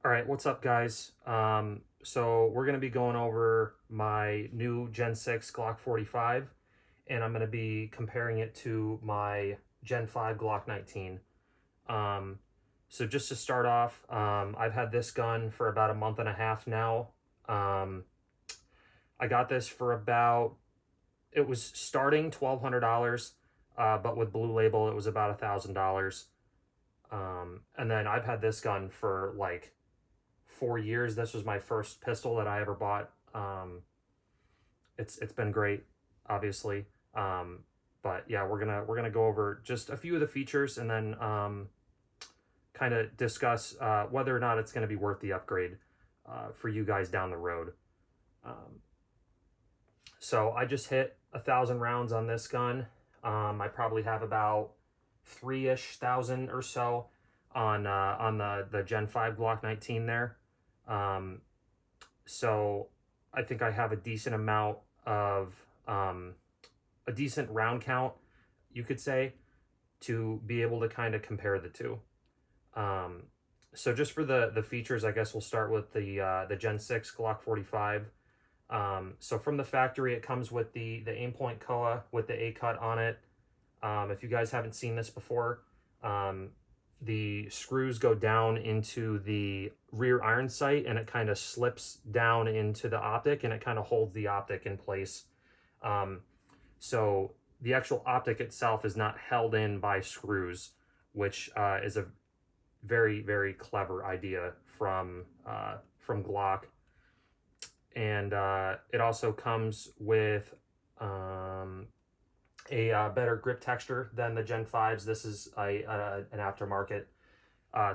All right, what's up, guys? So we're gonna be going over my new Gen 6 Glock 45, and I'm gonna be comparing it to my Gen 5 Glock 19. Um, so just to start off, I've had this gun for about a month and a half now. Um, I got this for it was starting $1,200, but with Blue Label, it was about $1,000. And then I've had this gun for like 4 years. This was my first pistol that I ever bought. It's been great, obviously. But yeah, we're gonna go over just a few of the features and then kind of discuss whether or not it's going to be worth the upgrade for you guys down the road. Um, so I just hit 1,000 rounds on this gun. I probably have about 3,000 or so on the Gen 5 Glock 19 there. Um, so I think I have a decent amount of a decent round count, you could say, to be able to kind of compare the two. Um, so just for the features, I guess we'll start with the Gen 6 Glock 45. So from the factory, it comes with the Aimpoint COA with the A-cut on it. If you guys haven't seen this before, the screws go down into the rear iron sight and it kind of slips down into the optic and it kind of holds the optic in place. So the actual optic itself is not held in by screws, which is a very, very clever idea from Glock. And it also comes with a better grip texture than the Gen 5s. This is an aftermarket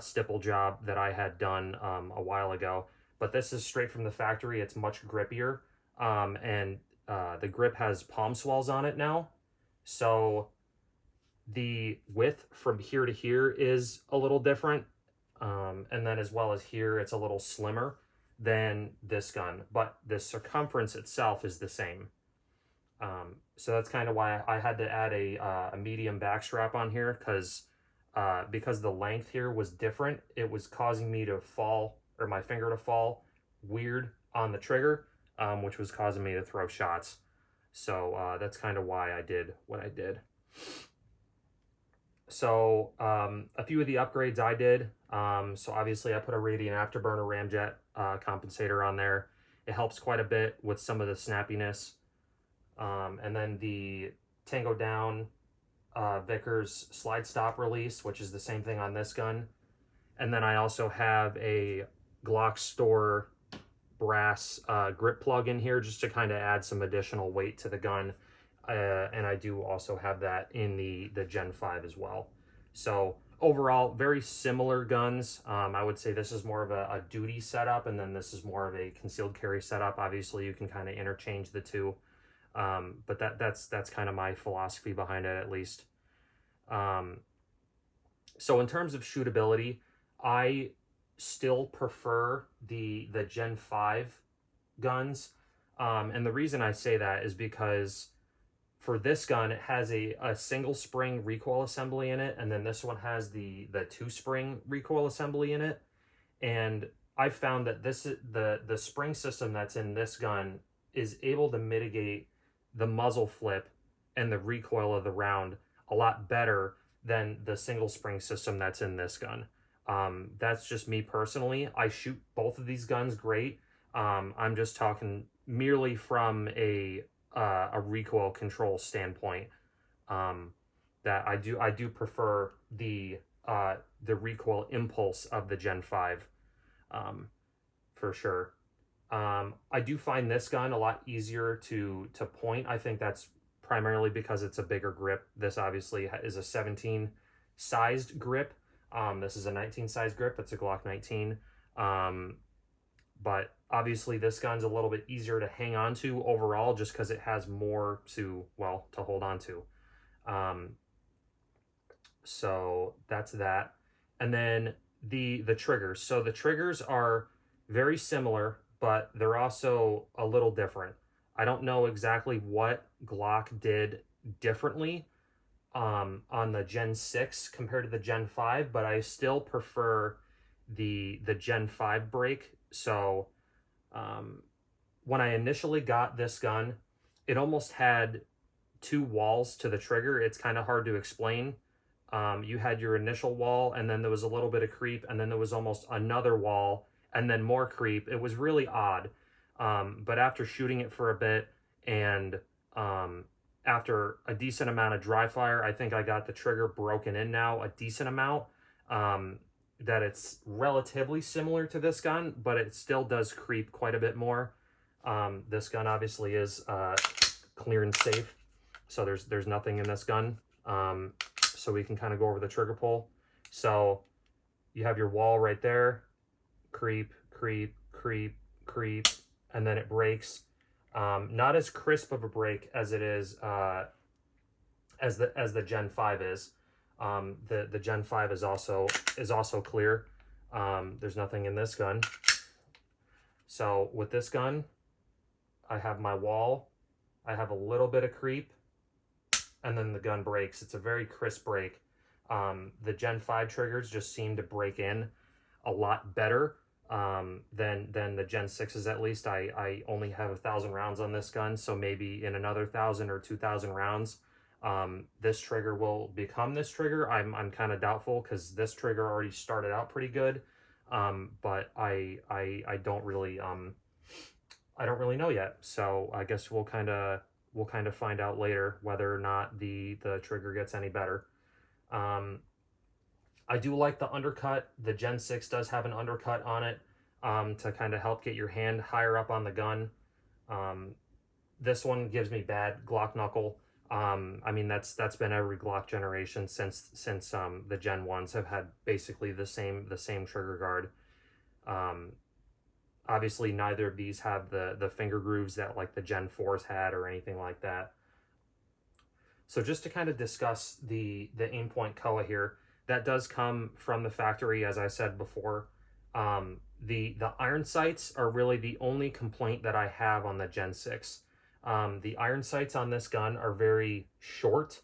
stipple job that I had done a while ago. But this is straight from the factory. It's much grippier. And the grip has palm swells on it now. So the width from here to here is a little different. And then as well as here, it's a little slimmer than this gun. But the circumference itself is the same. So that's kind of why I had to add a medium back strap on here, because the length here was different. It was causing me to fall, or my finger to fall weird on the trigger, which was causing me to throw shots. So that's kind of why I did what I did. So a few of the upgrades I did. So obviously I put a Radiant Afterburner Ramjet compensator on there. It helps quite a bit with some of the snappiness. And then the Tango Down Vickers slide stop release, which is the same thing on this gun. And then I also have a Glock Store brass grip plug in here just to kind of add some additional weight to the gun. And I do also have that in the Gen 5 as well. So overall, very similar guns. I would say this is more of a duty setup, and then this is more of a concealed carry setup. Obviously, you can kind of interchange the two. But that's kind of my philosophy behind it, at least. So in terms of shootability, I still prefer the Gen 5 guns. And the reason I say that is because for this gun, it has a single spring recoil assembly in it, and then this one has the two spring recoil assembly in it. And I found that the spring system that's in this gun is able to mitigate the muzzle flip and the recoil of the round a lot better than the single spring system that's in this gun. That's just me personally. I shoot both of these guns great. I'm just talking merely from a recoil control standpoint. That I do prefer the recoil impulse of the Gen 5, for sure. I do find this gun a lot easier to point. I think that's primarily because it's a bigger grip. This obviously is a 17 sized grip. This is a 19 size grip. It's a Glock 19. But obviously this gun's a little bit easier to hang on to overall, just because it has more to hold on to. So that's that. And then the triggers. So the triggers are very similar, but they're also a little different. I don't know exactly what Glock did differently on the Gen 6 compared to the Gen 5, but I still prefer the Gen 5 brake. So when I initially got this gun, it almost had two walls to the trigger. It's kind of hard to explain. You had your initial wall, and then there was a little bit of creep, and then there was almost another wall, and then more creep. It was really odd. But after shooting it for a bit, and after a decent amount of dry fire, I think I got the trigger broken in now a decent amount. That it's relatively similar to this gun, but it still does creep quite a bit more. This gun obviously is clear and safe, so there's nothing in this gun. So we can kind of go over the trigger pull. So you have your wall right there, creep, creep, creep, creep, and then it breaks. Not as crisp of a break as it is as the Gen 5 is. The Gen 5 is also clear. There's nothing in this gun. So with this gun, I have my wall, I have a little bit of creep, and then the gun breaks. It's a very crisp break. The Gen 5 triggers just seem to break in a lot better than the Gen 6s. At least I only have 1,000 rounds on this gun, so maybe in another 1,000 or 2,000 rounds, this trigger will become this trigger. I'm kind of doubtful, because this trigger already started out pretty good, but I don't really know yet. So I guess we'll kind of find out later whether or not the trigger gets any better. I do like the undercut. The Gen 6 does have an undercut on it to kind of help get your hand higher up on the gun. This one gives me bad Glock knuckle. I mean, that's been every Glock generation since the Gen 1s have had basically the same trigger guard. Obviously, neither of these have the finger grooves that like the Gen 4s had or anything like that. So just to kind of discuss the Aimpoint COA here, that does come from the factory, as I said before. The iron sights are really the only complaint that I have on the Gen 6. The iron sights on this gun are very short.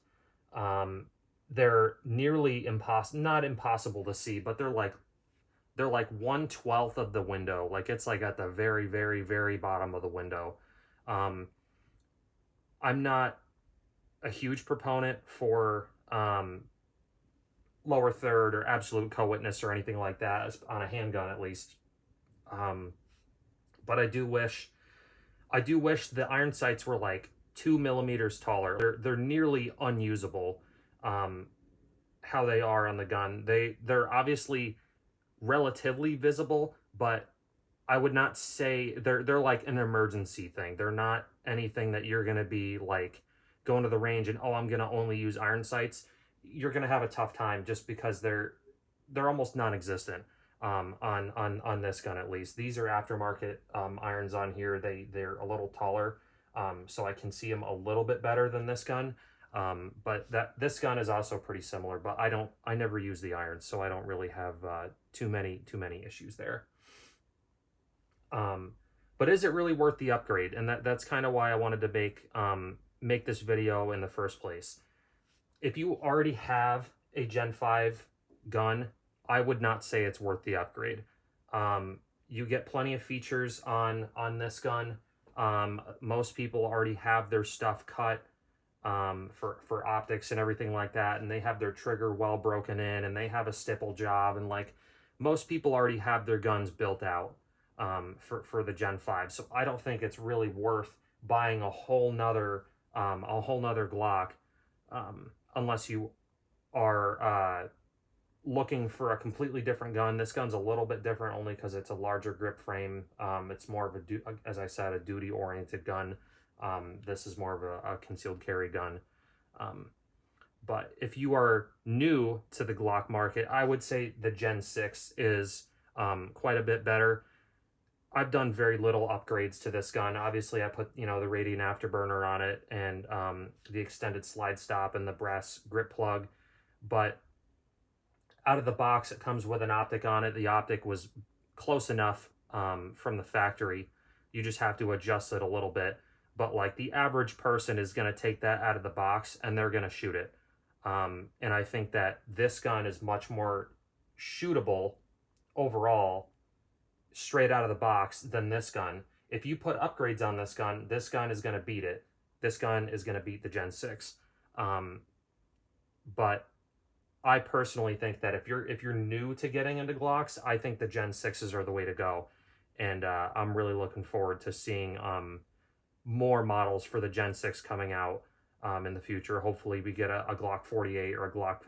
They're nearly not impossible to see, but they're like 1/12 of the window. Like, it's like at the very, very, very bottom of the window. I'm not a huge proponent for lower third or absolute co-witness or anything like that, on a handgun at least. But I do wish the iron sights were like 2 millimeters taller. They're nearly unusable. How they are on the gun. They're obviously relatively visible, but I would not say they're like an emergency thing. They're not anything that you're gonna be like going to the range and, oh, I'm gonna only use iron sights. You're gonna have a tough time, just because they're almost non-existent on this gun. At least these are aftermarket irons on here. They're a little taller, so I can see them a little bit better than this gun. But this gun is also pretty similar, but I never use the irons, so I don't really have too many issues there. But is it really worth the upgrade? And that's kind of why I wanted to make this video in the first place. If you already have a Gen 5 gun, I would not say it's worth the upgrade. You get plenty of features on this gun. Most people already have their stuff cut for optics and everything like that, and they have their trigger well broken in, and they have a stipple job, and like most people already have their guns built out for the Gen 5. So I don't think it's really worth buying a whole nother Glock unless you are looking for a completely different gun. This gun's a little bit different only because it's a larger grip frame. It's more of as I said, a duty oriented gun. This is more of a concealed carry gun. But if you are new to the Glock market, I would say the Gen 6 is quite a bit better. I've done very little upgrades to this gun. Obviously, I put, the Radiant Afterburner on it, and the extended slide stop and the brass grip plug. But out of the box, it comes with an optic on it. The optic was close enough from the factory. You just have to adjust it a little bit. But like the average person is going to take that out of the box and they're going to shoot it. And I think that this gun is much more shootable overall, straight out of the box, than this gun. If you put upgrades on this gun is going to beat it. This gun is going to beat the Gen 6. But I personally think that if you're new to getting into Glocks, I think the Gen 6s are the way to go. And I'm really looking forward to seeing more models for the Gen 6 coming out in the future. Hopefully we get a Glock 48 or a Glock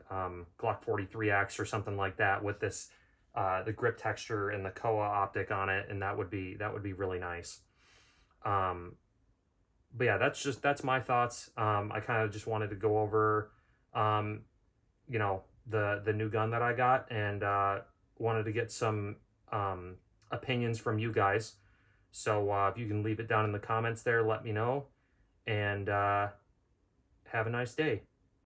43X or something like that with this the grip texture and the COA optic on it, and that would be really nice. But yeah, that's my thoughts. I kind of just wanted to go over you know, the new gun that I got, and wanted to get some opinions from you guys. So if you can leave it down in the comments there, let me know, and have a nice day.